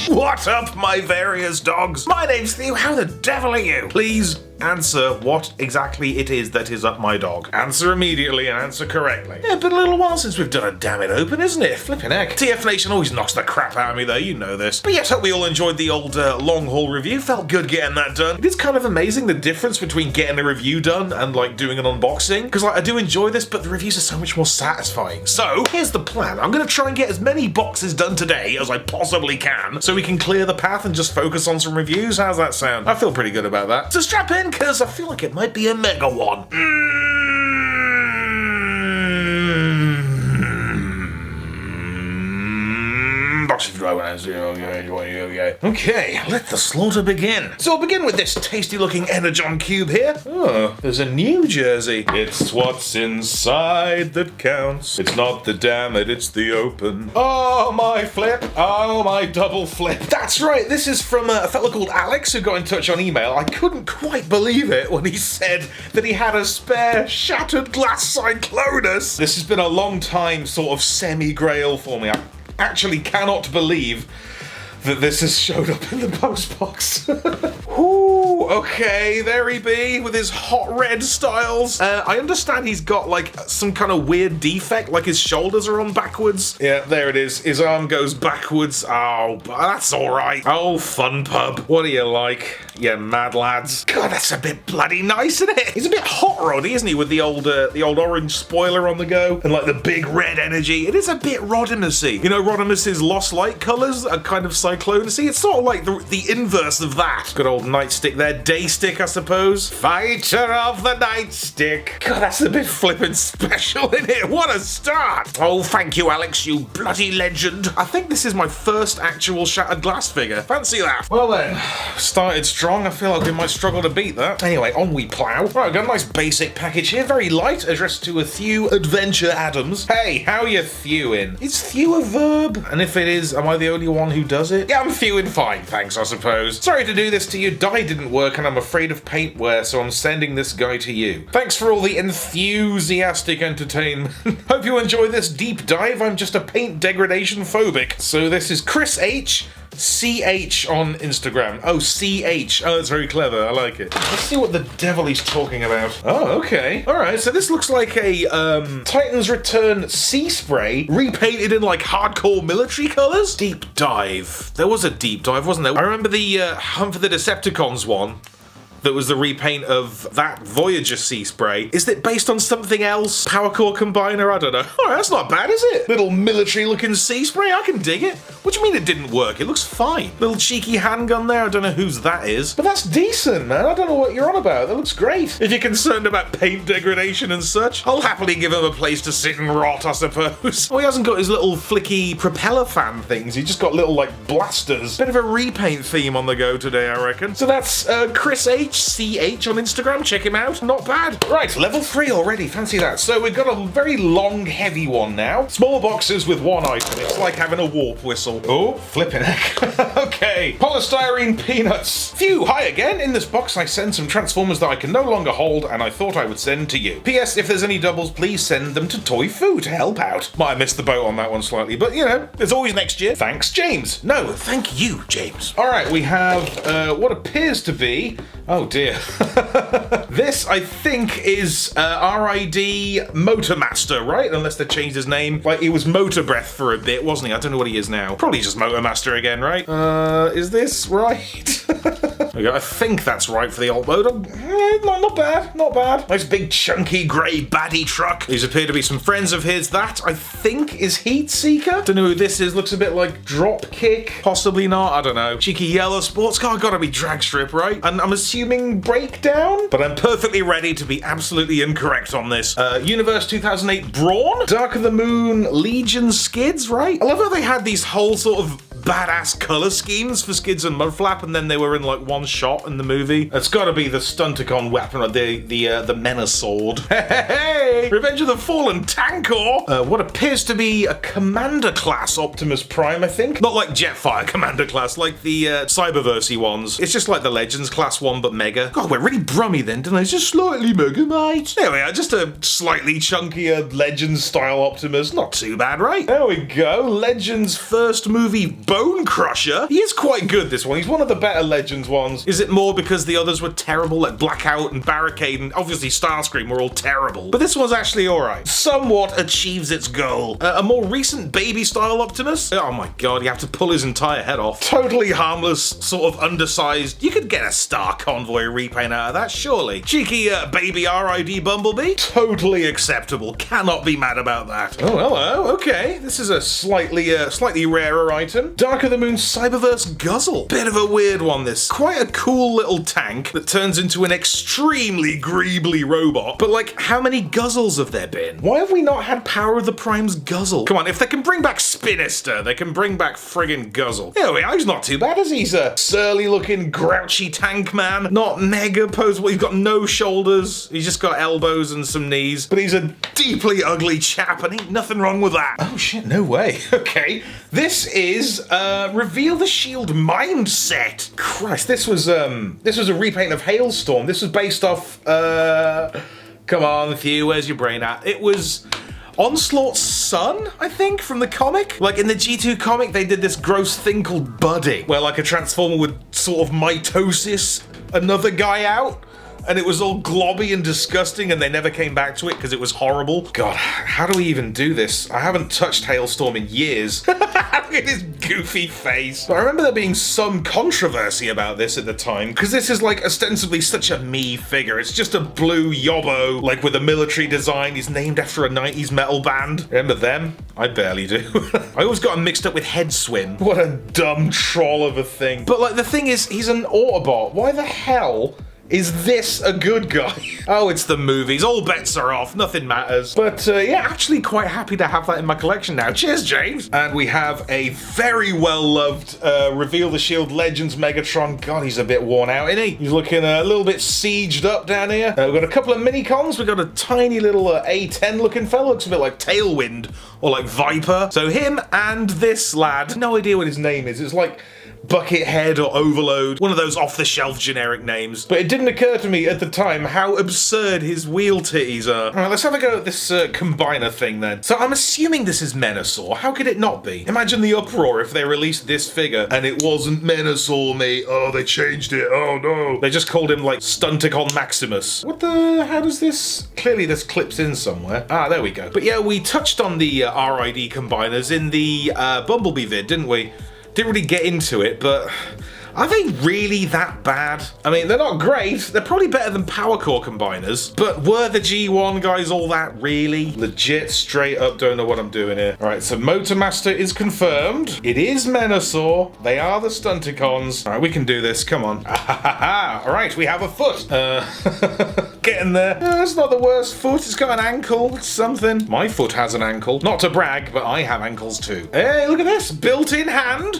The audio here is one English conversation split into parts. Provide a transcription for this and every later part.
What up, my various dogs? My name's Theo, how the devil are you? Please answer what exactly it is that is up my dog. Answer immediately and answer correctly. Yeah, been a little while since we've done a Dammit open, isn't it? Flippin' heck. TF Nation always knocks the crap out of me though, you know this. But yes, hope we all enjoyed the old long haul review. Felt good getting that done. It is kind of amazing the difference between getting a review done and like doing an unboxing. Because like I do enjoy this, but the reviews are so much more satisfying. So here's the plan. I'm gonna try and get as many boxes done today as I possibly can so we can clear the path and just focus on some reviews. How's that sound? I feel pretty good about that. So strap in, because I feel like it might be a mega one. Okay, let the slaughter begin. So I'll begin with this tasty looking Energon cube here. Oh, there's a new jersey. It's what's inside that counts. It's not the Dammit, it's the open. Oh my flip. Oh my double flip. That's right, this is from a fellow called Alex who got in touch on email. I couldn't quite believe it when he said that he had a spare shattered glass Cyclonus. This has been a long time sort of semi-grail for me. I actually cannot believe that this has showed up in the post box. Ooh, okay, there he be with his hot red styles. I understand he's got like some kind of weird defect, like his shoulders are on backwards. Yeah, there it is. His arm goes backwards. Oh, that's all right. Oh, fun pub. What do you like? Yeah, mad lads. God, that's a bit bloody nice, isn't it? He's a bit hot roddy, isn't he, with the old orange spoiler on the go and like the big red energy. It is a bit Rodimusy. You know, Rodimus's Lost Light colors are kind of Cyclonusy. It's sort of like the inverse of that. Good old Nightstick there. Daystick, I suppose. Fighter of the Nightstick. God, that's a bit flippin' special, isn't it? What a start. Oh, thank you, Alex, you bloody legend. I think this is my first actual shattered glass figure. Fancy that. Well then, started strong. I feel like we might struggle to beat that. Anyway, on we plow. Right, I've got a nice basic package here. Very light, addressed to a Thew Adventure Adams. Hey, how you thewing? Is thew a verb? And if it is, am I the only one who does it? Yeah, I'm thewing fine, thanks, I suppose. Sorry to do this to you. Dye didn't work and I'm afraid of paint wear, so I'm sending this guy to you. Thanks for all the enthusiastic entertainment. Hope you enjoy this deep dive. I'm just a paint degradation phobic. So this is Chris H. CH on Instagram. Oh, CH. Oh, that's very clever. I like it. Let's see what the devil he's talking about. Oh, okay. Alright, so this looks like a Titan's Return Sea Spray repainted in like hardcore military colors. Deep dive. There was a deep dive, wasn't there? I remember the Hunt for the Decepticons one. That was the repaint of that Voyager Sea Spray. Is it based on something else? Power Core Combiner? I don't know. Alright, that's not bad, is it? Little military looking Sea Spray, I can dig it. What do you mean it didn't work? It looks fine. Little cheeky handgun there, I don't know whose that is. But that's decent, man. I don't know what you're on about. That looks great. If you're concerned about paint degradation and such, I'll happily give him a place to sit and rot, I suppose. Oh, he hasn't got his little flicky propeller fan things. He's just got little, like, blasters. Bit of a repaint theme on the go today, I reckon. So that's Chris HCH on Instagram. Check him out. Not bad. Right, level 3 already. Fancy that. So we've got a very long, heavy one now. Small boxes with one item. It's like having a warp whistle. Oh, flipping heck. Okay. Polystyrene peanuts. Phew, hi again. In this box I send some Transformers that I can no longer hold and I thought I would send to you. P.S. If there's any doubles, please send them to Toy Fu to help out. Might have missed the boat on that one slightly, but you know, there's always next year. Thanks, James. No, thank you, James. Alright, we have what appears to be... Oh dear. This, I think, is R.I.D. Motormaster, right? Unless they changed his name. Like, he was Motor Breath for a bit, wasn't he? I don't know what he is now. Probably just Motormaster again, right? Is this right? Okay, I think that's right for the old motor. Not bad, not bad. Nice big chunky grey baddie truck. These appear to be some friends of his. That, I think, is Heatseeker. Don't know who this is. Looks a bit like Dropkick. Possibly not, I don't know. Cheeky yellow sports car. Gotta be Dragstrip, right? And I'm assuming Breakdown? But I'm perfectly ready to be absolutely incorrect on this. Universe 2008 Brawn? Dark of the Moon Legion Skids, right? I love how they had these whole sort of badass color schemes for Skids and Mudflap, and then they were in like one shot in the movie. It's got to be the Stunticon weapon, the Mena sword. Hey, Okay, Revenge of the Fallen Tank Corps. What appears to be a Commander class Optimus Prime, I think. Not like Jetfire Commander class, like the Cyberversy ones. It's just like the Legends class one, but mega. God, we're really brummy then, didn't I? It's just slightly mega, mate. There we are, just a slightly chunkier Legends style Optimus. Not too bad, right? There we go. Legends first movie Bone Crusher. He is quite good, this one. He's one of the better Legends ones. Is it more because the others were terrible, like Blackout and Barricade and obviously Starscream were all terrible? But this one's actually alright. Somewhat achieves its goal. A more recent baby style Optimus. Oh my god, you have to pull his entire head off. Totally harmless, sort of undersized. You could get a Star Convoy repaint out of that, surely. Cheeky baby RID Bumblebee. Totally acceptable. Cannot be mad about that. Oh, hello. Okay. This is a slightly rarer item. Dark of the Moon Cyberverse Guzzle. Bit of a weird one, this. Quite a cool little tank that turns into an extremely greebly robot. But like, how many Guzzles have there been? Why have we not had Power of the Prime's Guzzle? Come on, if they can bring back Spinister, they can bring back friggin' Guzzle. There we are. He's not too bad, is he? He's a surly looking grouchy tank man. Not mega posable. He's got no shoulders. He's just got elbows and some knees. But he's a deeply ugly chap and ain't nothing wrong with that. Oh shit, no way. Okay. This is Reveal the Shield Mindset. Christ, this was a repaint of Hailstorm. This was based off come on, Thew, where's your brain at? It was Onslaught's son, I think, from the comic. Like in the G2 comic, they did this gross thing called budding, where like a Transformer would sort of mitosis another guy out. And it was all globby and disgusting, and they never came back to it because it was horrible. God, how do we even do this? I haven't touched Hailstorm in years. Look at his goofy face. But I remember there being some controversy about this at the time, because this is like ostensibly such a me figure. It's just a blue yobbo, like with a military design. He's named after a 90s metal band. Remember them? I barely do. I always got him mixed up with Head Swim. What a dumb troll of a thing. But like the thing is, he's an Autobot. Why the hell is this a good guy? Oh, it's the movies. All bets are off. Nothing matters. But yeah, actually quite happy to have that in my collection now. Cheers, James. And we have a very well-loved Reveal the Shield Legends Megatron. God, he's a bit worn out, isn't he? He's looking a little bit sieged up down here. We've got a couple of mini-cons. We've got a tiny little A10 looking fella. Looks a bit like Tailwind or like Viper. So him and this lad. No idea what his name is. It's like Buckethead or Overload, one of those off-the-shelf generic names. But it didn't occur to me at the time how absurd his wheel titties are. Alright, let's have a go at this combiner thing then. So I'm assuming this is Menasor. How could it not be? Imagine the uproar if they released this figure and it wasn't Menasor, mate. Oh, they changed it. Oh no. They just called him like Stunticon Maximus. What the, how does this, clearly this clips in somewhere. Ah, there we go. But yeah, we touched on the RID combiners in the Bumblebee vid, didn't we? Didn't really get into it, but are they really that bad? I mean, they're not great. They're probably better than Power Core combiners, but were the G1 guys all that really? Legit, straight up, don't know what I'm doing here. All right, so Motormaster is confirmed. It is Menasor. They are the Stunticons. All right, we can do this. Come on. All right, we have a foot. Getting there. That's not the worst foot. It's got an ankle. It's something. My foot has an ankle. Not to brag, but I have ankles too. Hey, look at this. Built-in hand.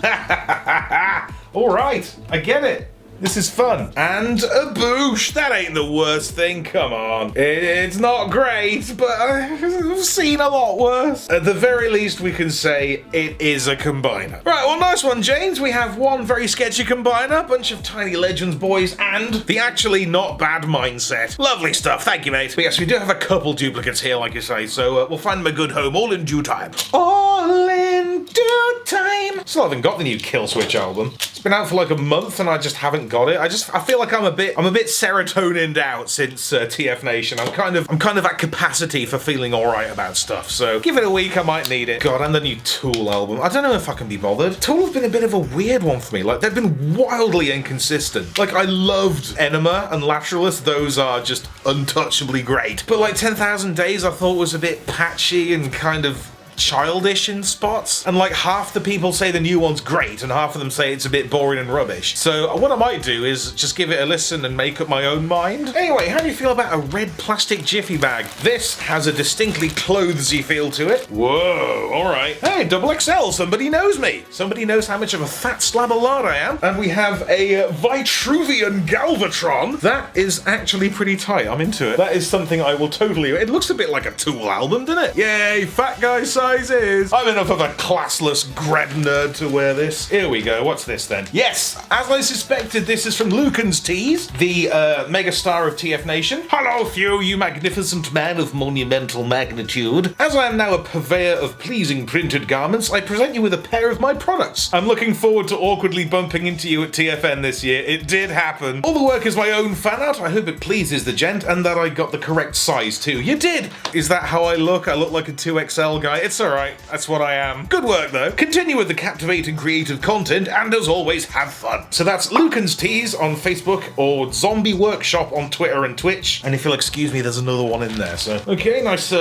All right, I get it. This is fun. And a boosh. That ain't the worst thing. Come on. It's not great, but I've seen a lot worse. At the very least, we can say it is a combiner. Right, well, nice one, James. We have one very sketchy combiner, a bunch of tiny Legends boys, and the actually not bad mindset. Lovely stuff. Thank you, mate. But yes, we do have a couple duplicates here, like you say, so we'll find them a good home, all in due time. All in due time. Still haven't got the new Kill Switch album. It's been out for like a month, and I just haven't got it. I feel like I'm a bit serotonined out since TF Nation. I'm kind of at capacity for feeling alright about stuff. So give it a week, I might need it. God, and the new Tool album. I don't know if I can be bothered. Tool have been a bit of a weird one for me. Like, they've been wildly inconsistent. Like, I loved Enema and Lateralus. Those are just untouchably great. But like 10,000 Days I thought was a bit patchy and kind of childish in spots. And like half the people say the new one's great and half of them say it's a bit boring and rubbish. So what I might do is just give it a listen and make up my own mind. Anyway, how do you feel about a red plastic jiffy bag? This has a distinctly clothesy feel to it. Whoa, alright. Hey, double XL, somebody knows me. Somebody knows how much of a fat slab of lard I am. And we have a Vitruvian Galvatron. That is actually pretty tight. I'm into it. That is something I will totally... It looks a bit like a Tool album, doesn't it? Yay, fat guy sizes. I'm enough of a classless grad nerd to wear this. Here we go. What's this then? Yes, as I suspected, this is from Lucan's Tees, the megastar of TF Nation. Hello, Thew, you magnificent man of monumental magnitude. As I am now a purveyor of pleasing printed garments, I present you with a pair of my products. I'm looking forward to awkwardly bumping into you at TFN this year. It did happen. All the work is my own fan art. I hope it pleases the gent and that I got the correct size too. You did! Is that how I look? I look like a 2XL guy. It's alright. That's what I am. Good work though. Continue with the captivating creative content and as always, have fun. So that's Lucan's Tees on Facebook or Zombie Workshop on Twitter and Twitch. And if you'll excuse me, there's another one in there. So, okay, nice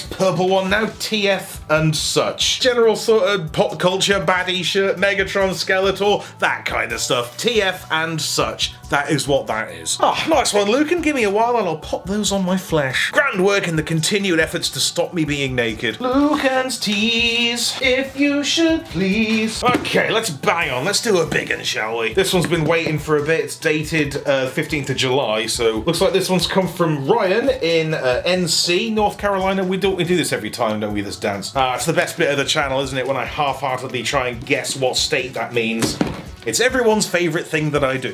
purple one now. TF and such. General sort of pop culture baddie shirt, Megatron, Skeletor, that kind of stuff. TF and such. That is what that is. Oh, nice one, Lucan. Give me a while and I'll pop those on my flesh. Grand work in the continued efforts to stop me being naked. Lucan's Tees, if you should please. Okay, let's bang on. Let's do a big one, shall we? This one's been waiting for a bit. It's dated 15th of July, so looks like this one's come from Ryan in NC, North Carolina. We do this every time, don't we, this dance? It's the best bit of the channel, isn't it, when I half-heartedly try and guess what state that means. It's everyone's favourite thing that I do.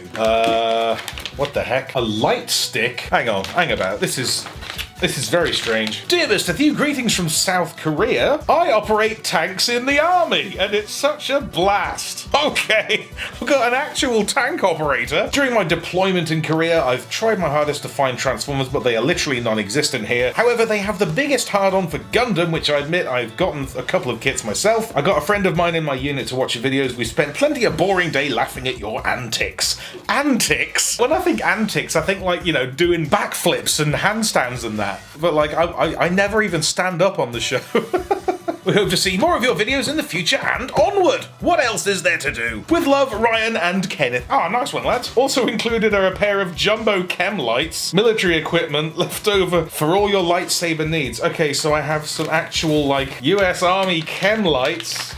What the heck? A light stick? Hang about. This is very strange. Dear Mr. Thew, greetings from South Korea. I operate tanks in the army, and it's such a blast. Okay, I've got an actual tank operator. During my deployment in Korea, I've tried my hardest to find Transformers, but they are literally non-existent here. However, they have the biggest hard-on for Gundam, which I admit I've gotten a couple of kits myself. I got a friend of mine in my unit to watch your videos. We spent plenty of boring day laughing at your antics. Antics? When I think antics, I think like, you know, doing backflips and handstands and that. But like, I never even stand up on the show. We hope to see more of your videos in the future and onward. What else is there to do? With love, Ryan and Kenneth. Ah, nice one, lads. Also included are a pair of jumbo chem lights, military equipment left over for all your lightsaber needs. Okay, so I have some actual like US Army chem lights.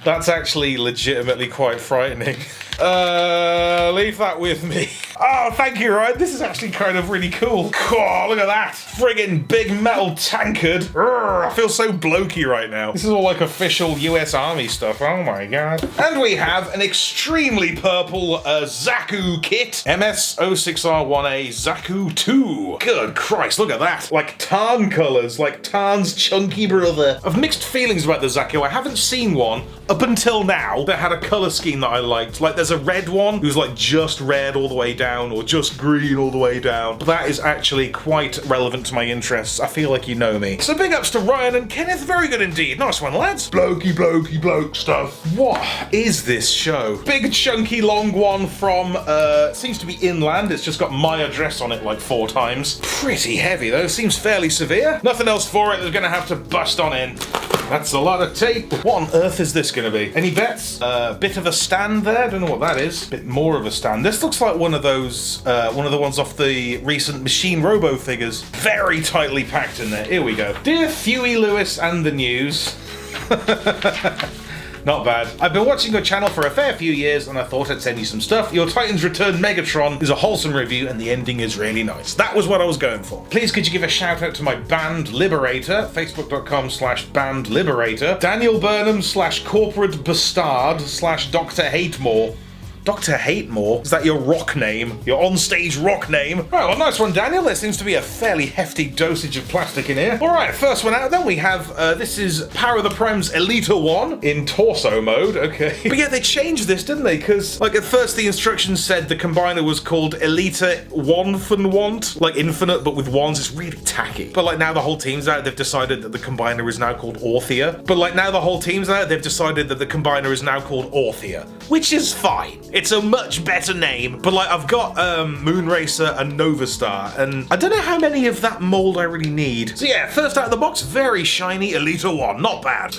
That's actually legitimately quite frightening. Leave that with me. Oh, thank you, Ryan. This is actually kind of really cool. Oh, look at that. Friggin' big metal tankard. Urgh, I feel so blokey right now. This is all like official US Army stuff. Oh my god. And we have an extremely purple Zaku kit. MS06R1A Zaku 2. Good Christ, look at that. Like Tarn colours, like Tarn's chunky brother. I've mixed feelings about the Zaku. I haven't seen one up until now that had a colour scheme that I liked. Like there's a red one who's like just red all the way down or just green all the way down. But that is actually quite relevant to my interests. I feel like you know me. So big ups to Ryan and Kenneth. Very good indeed. Nice one, lads. Blokey, blokey, bloke stuff. What is this show? Big, chunky, long one from, seems to be inland. It's just got my address on it like 4 times. Pretty heavy though. Seems fairly severe. Nothing else for it. They're gonna have to bust on in. That's a lot of tape. What on earth is this going to be? Any bets? Bit of a stand there. Don't know what that is. Bit more of a stand. This looks like one of those, one of the ones off the recent Machine Robo figures. Very tightly packed in there. Here we go. Dear Huey Lewis and the news. Not bad. I've been watching your channel for a fair few years and I thought I'd send you some stuff. Your Titans Return Megatron is a wholesome review and the ending is really nice. That was what I was going for. Please could you give a shout out to my band Liberator, facebook.com/band Liberator, Daniel Burnham /corporate bastard /Dr. Hatemore. Dr. Hatemore? Is that your rock name? Your on-stage rock name? Right, well, nice one, Daniel. There seems to be a fairly hefty dosage of plastic in here. All right, first one out. Then we have, this is Power of the Prime's Elita 1 in torso mode. Okay. But yeah, they changed this, didn't they? Because, like, at first the instructions said the combiner was called Elita One-Fun-Want, like infinite, but with ones. It's really tacky. But, like, now the whole team's out, they've decided that the combiner is now called Orthia. But, like, now the whole team's out, they've decided that the combiner is now called Orthia, which is fine. It's a much better name. But like, I've got Moonracer and Nova Star, and I don't know how many of that mold I really need. So yeah, first out of the box, very shiny Elita 1, not bad.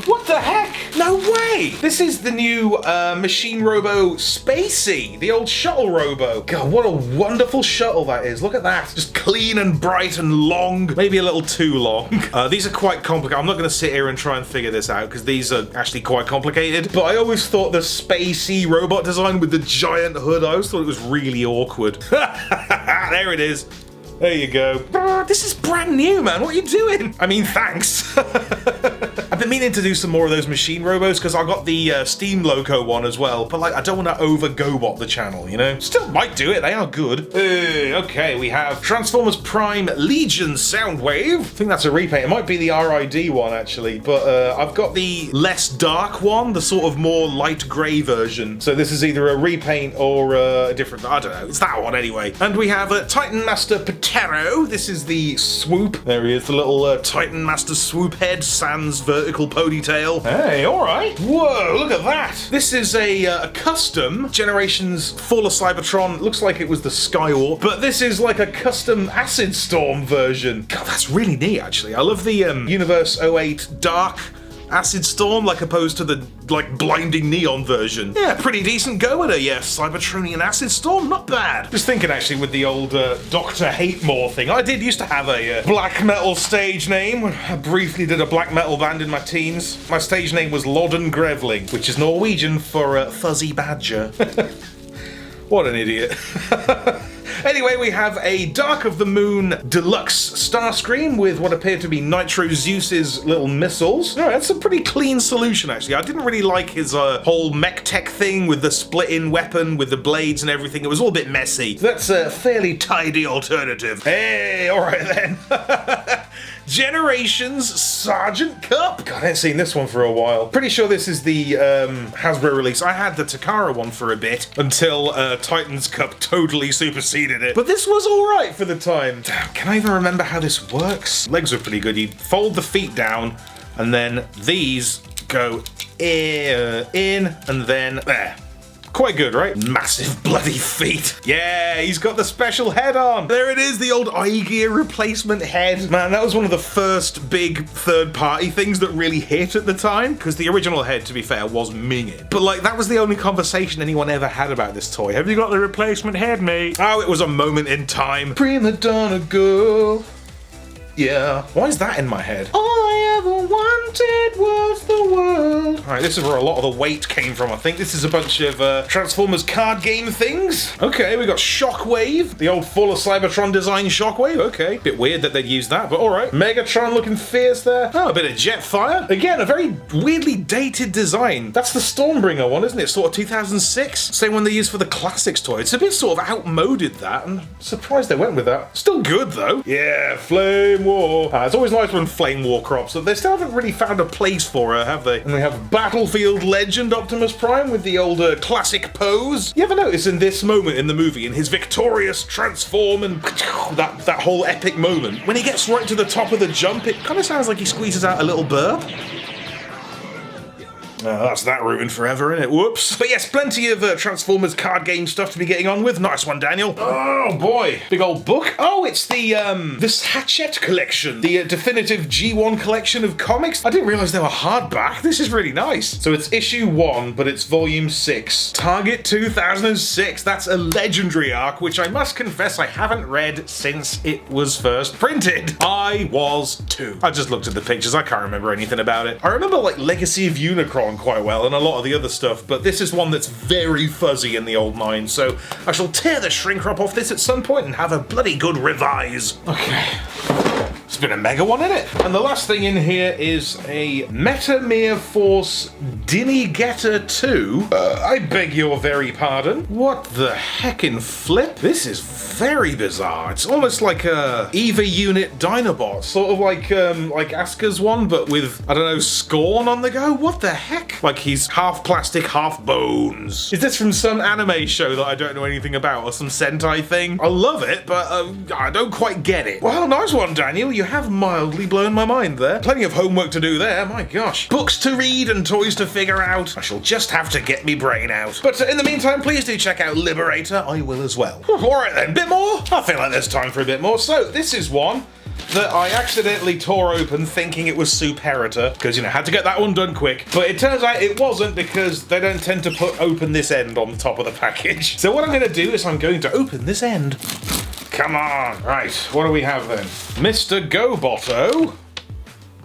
What the heck? No way! This is the new Machine Robo Spacey, the old shuttle robo. God, what a wonderful shuttle that is. Look at that. Just clean and bright and long. Maybe a little too long. These are quite complicated. I'm not going to sit here and try and figure this out because these are actually quite complicated. But I always thought the Spacey robot design with the giant hood, I always thought it was really awkward. There it is. There you go. This is brand new, man. What are you doing? I mean, thanks. I've been meaning to do some more of those machine robos because I got the Steam Loco one as well. But like, I don't want to over GoBot the channel, you know? Still might do it. They are good. Okay, we have Transformers Prime Legion Soundwave. I think that's a repaint. It might be the RID one actually, but I've got the less dark one, the sort of more light grey version. So this is either a repaint or a different. I don't know. It's that one anyway. And we have a Titan Master Patero. This is the swoop. There he is, the little Titan Master swoop head, sans vertical ponytail. Hey, all right. Whoa, look at that. This is a custom Generations Fall of Cybertron. Looks like it was the Skywarp, but this is like a custom Acid Storm version. God, that's really neat, actually. I love the Universe 08 Dark Acid Storm, like opposed to the like blinding neon version. Yeah, pretty decent go at her, yes. Cybertronian Acid Storm, not bad. Just thinking actually with the old Dr. Hatemore thing, I did used to have a black metal stage name. I briefly did a black metal band in my teens. My stage name was Lodden Grevling, which is Norwegian for Fuzzy Badger. What an idiot. Anyway, we have a Dark of the Moon Deluxe Starscream with what appear to be Nitro Zeus's little missiles. Alright, that's a pretty clean solution, actually. I didn't really like his whole mech tech thing with the split-in weapon, with the blades and everything. It was all a bit messy. That's a fairly tidy alternative. Hey, alright then. Generations Sergeant Cup. God, I haven't seen this one for a while. Pretty sure this is the Hasbro release. I had the Takara one for a bit until Titans Cup totally superseded it. But this was alright for the time. Damn, can I even remember how this works? Legs are pretty good. You fold the feet down and then these go in and then there. Quite good, right? Massive bloody feet. Yeah, he's got the special head on. There it is, the old iGear replacement head. Man, that was one of the first big third-party things that really hit at the time, because the original head, to be fair, was minging. But like, that was the only conversation anyone ever had about this toy. Have you got the replacement head, mate? Oh, it was a moment in time. Prima Donna girl. Yeah. Why is that in my head? All I ever wanted was the world. Alright, this is where a lot of the weight came from, I think. This is a bunch of Transformers card game things. Okay, we got Shockwave. The old Fall of Cybertron design Shockwave. Okay. Bit weird that they'd use that, but alright. Megatron looking fierce there. Oh, a bit of Jetfire. Again, a very weirdly dated design. That's the Stormbringer one, isn't it? Sort of 2006. Same one they used for the Classics toy. It's a bit sort of outmoded, that. I'm surprised they went with that. Still good, though. Yeah, Flame War. It's always nice when Flame War crops up. They still haven't really found a place for her, have they? And we have Battlefield Legend Optimus Prime with the old classic pose. You ever notice in this moment in the movie, in his victorious transform and that whole epic moment, when he gets right to the top of the jump, it kind of sounds like he squeezes out a little burp. That's that ruined forever, innit? Whoops. But yes, plenty of Transformers card game stuff to be getting on with. Nice one, Daniel. Oh boy, big old book. Oh, it's the Hachette collection, the definitive G1 collection of comics. I didn't realize they were hardback. This is really nice. So it's issue 1, but it's volume 6. Target 2006. That's a legendary arc, which I must confess I haven't read since it was first printed. I was 2. I just looked at the pictures. I can't remember anything about it. I remember like Legacy of Unicron quite well and a lot of the other stuff, but this is one that's very fuzzy in the old mind, so I shall tear the shrink wrap off this at some point and have a bloody good revise. Okay. It's been a mega one, isn't it? And the last thing in here is a Metamere Force Dinny Getter 2. I beg your very pardon. What the heckin' flip? This is very bizarre. It's almost like a EVA unit Dinobot, sort of like Asuka's one, but with, I don't know, Scorn on the go? What the heck? Like he's half plastic, half bones. Is this from some anime show that I don't know anything about, or some Sentai thing? I love it, but I don't quite get it. Well, nice one, Daniel. You have mildly blown my mind there. Plenty of homework to do there, my gosh. Books to read and toys to figure out. I shall just have to get me brain out. But in the meantime, please do check out Liberator. I will as well. Alright then, bit more? I feel like there's time for a bit more. So, this is one that I accidentally tore open thinking it was Superator, because, you know, had to get that one done quick. But it turns out it wasn't, because they don't tend to open this end on the top of the package. So what I'm going to do is I'm going to open this end. Come on. Right, what do we have then? Mr. Gobotto.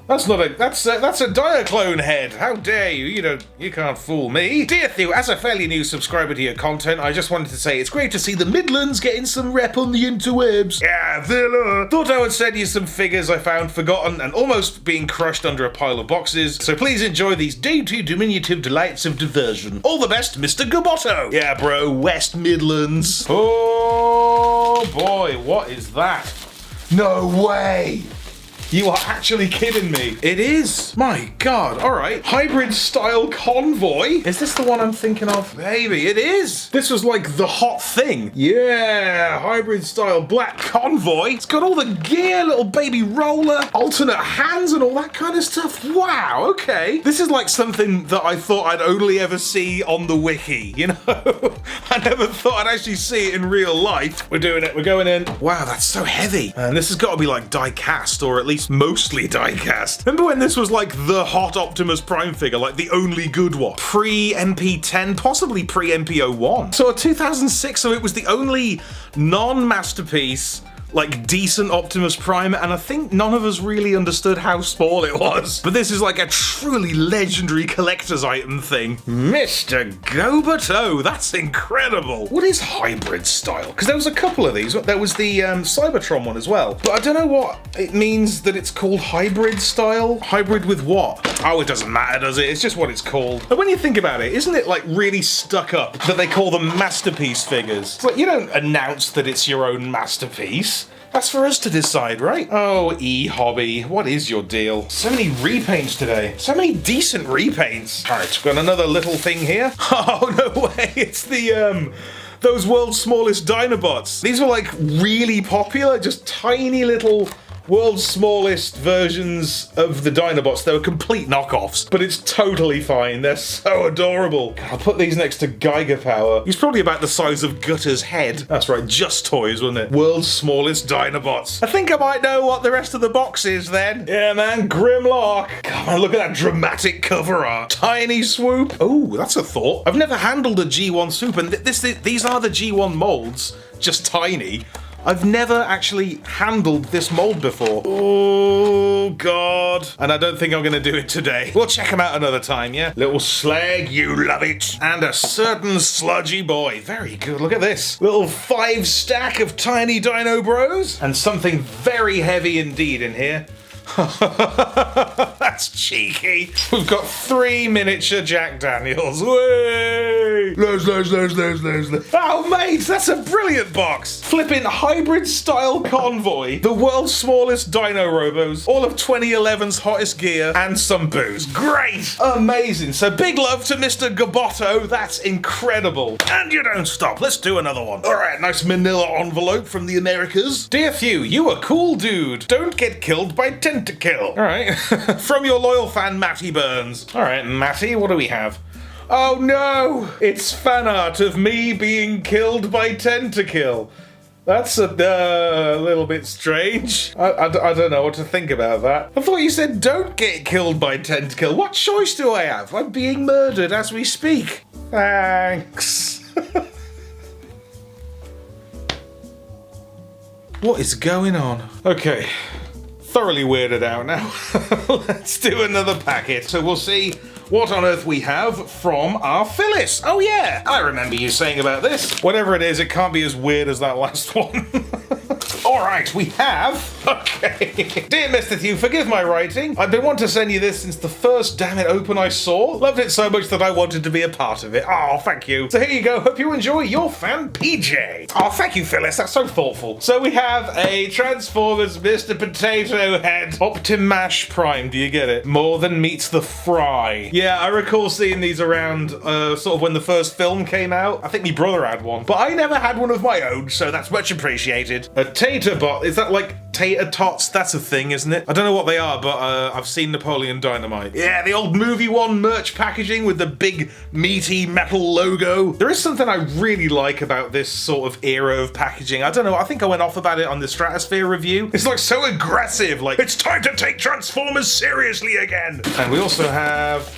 That's not a, that's a Diaclone head. How dare you? You can't fool me. Dear Thew, as a fairly new subscriber to your content, I just wanted to say it's great to see the Midlands getting some rep on the interwebs. Yeah, Villa. Thought I would send you some figures I found forgotten and almost being crushed under a pile of boxes. So please enjoy these dainty diminutive delights of diversion. All the best, Mr. Gobotto. Yeah, bro, West Midlands. Oh boy, what is that? No way. You are actually kidding me. It is. My God. All right. Hybrid style Convoy. Is this the one I'm thinking of? Maybe it is. This was like the hot thing. Yeah. Hybrid style black Convoy. It's got all the gear, little baby roller, alternate hands and all that kind of stuff. Wow. Okay. This is like something that I thought I'd only ever see on the wiki. You know, I never thought I'd actually see it in real life. We're doing it. We're going in. Wow. That's so heavy. And this has got to be like die cast, or at least mostly die-cast. Remember when this was like the hot Optimus Prime figure, like the only good one? Pre-MP10, possibly pre-MP01. So 2006, so it was the only non-masterpiece, like decent Optimus Prime, and I think none of us really understood how small it was. But this is like a truly legendary collector's item thing. Mr. Gobotto, that's incredible. What is hybrid style? Because there was a couple of these. There was the Cybertron one as well. But I don't know what it means that it's called hybrid style. Hybrid with what? Oh, it doesn't matter, does it? It's just what it's called. But when you think about it, isn't it like really stuck up that they call them masterpiece figures? It's like you don't announce that it's your own masterpiece. That's for us to decide, right? Oh, E-Hobby, what is your deal? So many repaints today. So many decent repaints. All right, we've got another little thing here. Oh, no way. It's the, those world's smallest Dinobots. These were like really popular, just tiny little world's smallest versions of the Dinobots. They were complete knockoffs, but it's totally fine. They're so adorable. I'll put these next to Geiger Power. He's probably about the size of Gutter's head. That's right, Just Toys, wasn't it? World's smallest Dinobots. I think I might know what the rest of the box is then. Yeah, man, Grimlock. Come on, look at that dramatic cover art. Tiny Swoop. Oh, that's a thought. I've never handled a G1 Swoop, and these are the G1 molds, just tiny. I've never actually handled this mold before. Oh, God. And I don't think I'm going to do it today. We'll check them out another time, yeah? Little slag, you love it. And a certain sludgy boy. Very good. Look at this. Little 5 stack of tiny Dino Bros. And something very heavy indeed in here. That's cheeky. We've got 3 miniature Jack Daniels. Way! Oh, mate, that's a brilliant box. Flipping hybrid style Convoy, the world's smallest Dino Robos, all of 2011's hottest gear, and some booze. Great! Amazing. So big love to Mr. Gobotto. That's incredible. And you don't stop. Let's do another one. All right, nice manila envelope from the Americas. Dear Thew, you a cool dude. Don't get killed by Tentakill. All right. From your loyal fan, Matty Burns. All right, Matty, what do we have? Oh no! It's fan art of me being killed by Tentakill. That's a little bit strange. I don't know what to think about that. I thought you said don't get killed by Tentakill. What choice do I have? I'm being murdered as we speak. Thanks. What is going on? Okay. Thoroughly weirded out now. Let's do another packet. So we'll see what on earth we have from our Phyllis. Oh yeah, I remember you saying about this. Whatever it is, it can't be as weird as that last one. Alright, we have... Okay. Dear Mr. Thew, forgive my writing. I've been wanting to send you this since the first Dammit open I saw. Loved it so much that I wanted to be a part of it. Oh, thank you. So here you go. Hope you enjoy. Your fan, PJ. Oh, thank you, Phyllis. That's so thoughtful. So we have a Transformers Mr. Potato Head Optimus Prime. Do you get it? More than meets the fry. Yeah, I recall seeing these around sort of when the first film came out. I think my brother had one. But I never had one of my own, so that's much appreciated. A Taterbot. Is that like tater tots, that's a thing, isn't it? I don't know what they are, but I've seen Napoleon Dynamite. Yeah, the old Movie One merch packaging with the big meaty metal logo. There is something I really like about this sort of era of packaging. I don't know, I think I went off about it on the Stratosphere review. It's like so aggressive, like, it's time to take Transformers seriously again. And we also have...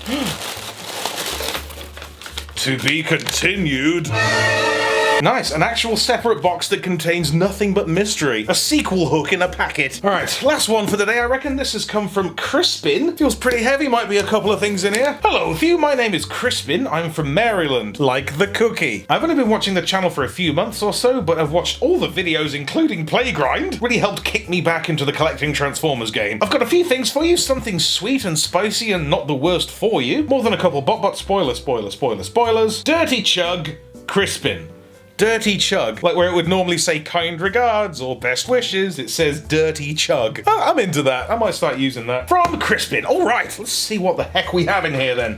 to be continued. Nice, an actual separate box that contains nothing but mystery. A sequel hook in a packet. All right, last one for the day, I reckon. This has come from Crispin. Feels pretty heavy, might be a couple of things in here. Hello, with you, my name is Crispin. I'm from Maryland, like the cookie. I've only been watching the channel for a few months or so, but I've watched all the videos, including Playgrind. Really helped kick me back into the collecting Transformers game. I've got a few things for you, something sweet and spicy and not the worst for you. More than a couple spoilers. Dirty Chug, Crispin. Dirty Chug, like where it would normally say kind regards or best wishes, it says Dirty Chug. Oh, I'm into that. I might start using that. From Crispin. All right, let's see what the heck we have in here then.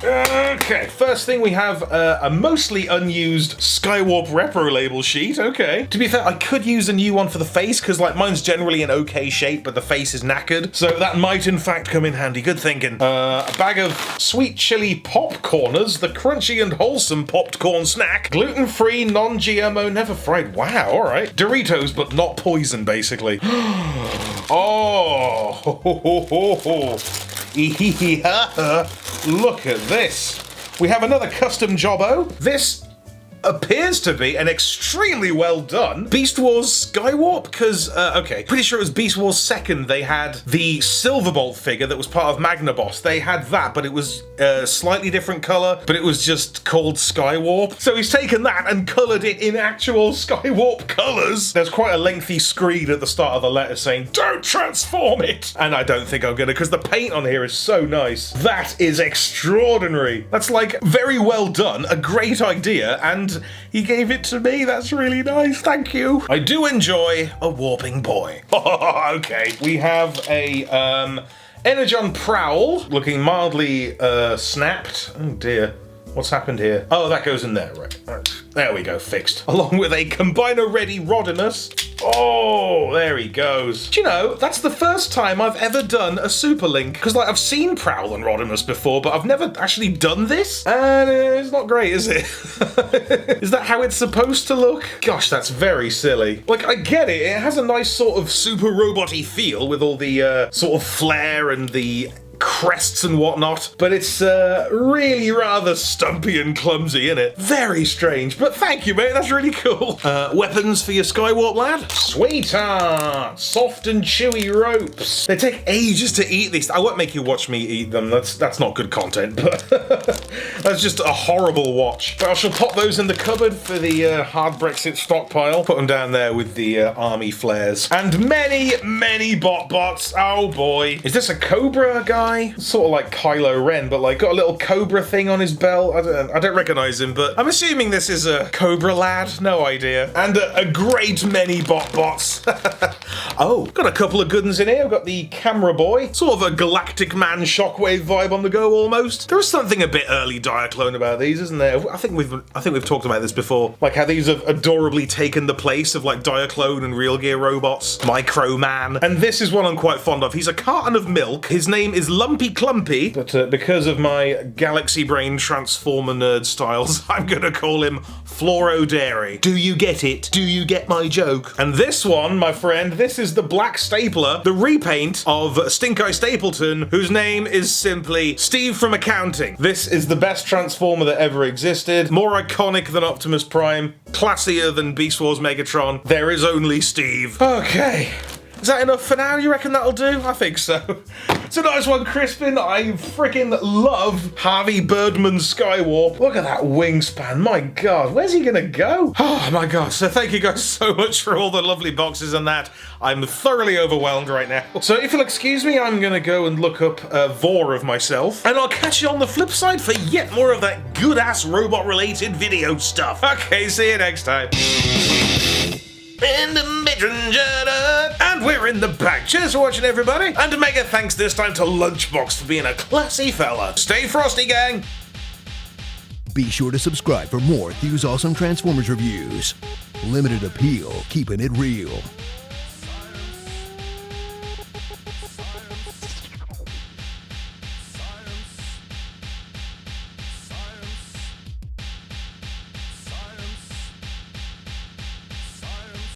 Okay, first thing we have a mostly unused Skywarp Repro label sheet. Okay. To be fair, I could use a new one for the face because like mine's generally in okay shape, but the face is knackered. So that might in fact come in handy. Good thinking. A bag of sweet chili popcorners, the crunchy and wholesome popped corn snack, gluten-free, non-GMO, never fried. Wow, all right. Doritos, but not poison, basically. Oh, look at this. We have another custom jobbo. This appears to be an extremely well done Beast Wars Skywarp, because, okay, pretty sure it was Beast Wars 2nd, they had the Silverbolt figure that was part of Magnaboss. They had that, but it was a slightly different color, but it was just called Skywarp. So he's taken that and colored it in actual Skywarp colors. There's quite a lengthy screed at the start of the letter saying, don't transform it! And I don't think I'm gonna, because the paint on here is so nice. That is extraordinary. That's like very well done, a great idea, and he gave it to me. That's really nice. Thank you. I do enjoy a warping boy. Okay. We have a Energon Prowl looking mildly snapped. Oh dear. What's happened here? Oh, that goes in there, right. There we go, fixed. Along with a combiner-ready Rodimus. Oh, there he goes. Do you know, that's the first time I've ever done a Super Link. Because, like, I've seen Prowl and Rodimus before, but I've never actually done this. And it's not great, is it? Is that how it's supposed to look? Gosh, that's very silly. Like, I get it. It has a nice sort of super robot-y feel with all the sort of flair and the crests and whatnot, but it's really rather stumpy and clumsy, isn't it? Very strange, but thank you, mate, that's really cool. Weapons for your Skywarp lad? Sweetheart! Soft and chewy ropes. They take ages to eat these. I won't make you watch me eat them, that's not good content, but that's just a horrible watch. But I shall pop those in the cupboard for the hard Brexit stockpile. Put them down there with the army flares. And many bots. Oh boy. Is this a Cobra guy? Sort of like Kylo Ren, but like got a little Cobra thing on his belt. I don't recognize him, but I'm assuming this is a Cobra lad. No idea. And a great many bots. Oh, got a couple of good ones in here. I've got the Camera Boy, sort of a Galactic Man Shockwave vibe on the go almost. There is something a bit early Diaclone about these, isn't there? I think we've talked about this before. Like how these have adorably taken the place of like Diaclone and Real Gear robots, Micro Man. And this is one I'm quite fond of. He's a carton of milk. His name is Lumpy Clumpy, but because of my Galaxy Brain Transformer nerd styles, I'm gonna call him Fluoro Dairy. Do you get it? Do you get my joke? And this one, my friend, this is the Black Stapler, the repaint of Stink Eye Stapleton, whose name is simply Steve from Accounting. This is the best Transformer that ever existed, more iconic than Optimus Prime, classier than Beast Wars Megatron. There is only Steve. Okay. Is that enough for now? You reckon that'll do? I think so. It's a nice one, Crispin. I freaking love Harvey Birdman's Skywarp. Look at that wingspan. My God, where's he gonna go? Oh my God. So thank you guys so much for all the lovely boxes and that. I'm thoroughly overwhelmed right now. So if you'll excuse me, I'm gonna go and look up Vor of myself. And I'll catch you on the flip side for yet more of that good-ass robot-related video stuff. Okay, see you next time. And we're in the bag. Cheers for watching, everybody. And a mega thanks this time to Lunchbox for being a classy fella. Stay frosty, gang. Be sure to subscribe for more Thews Awesome Transformers reviews. Limited appeal, keeping it real.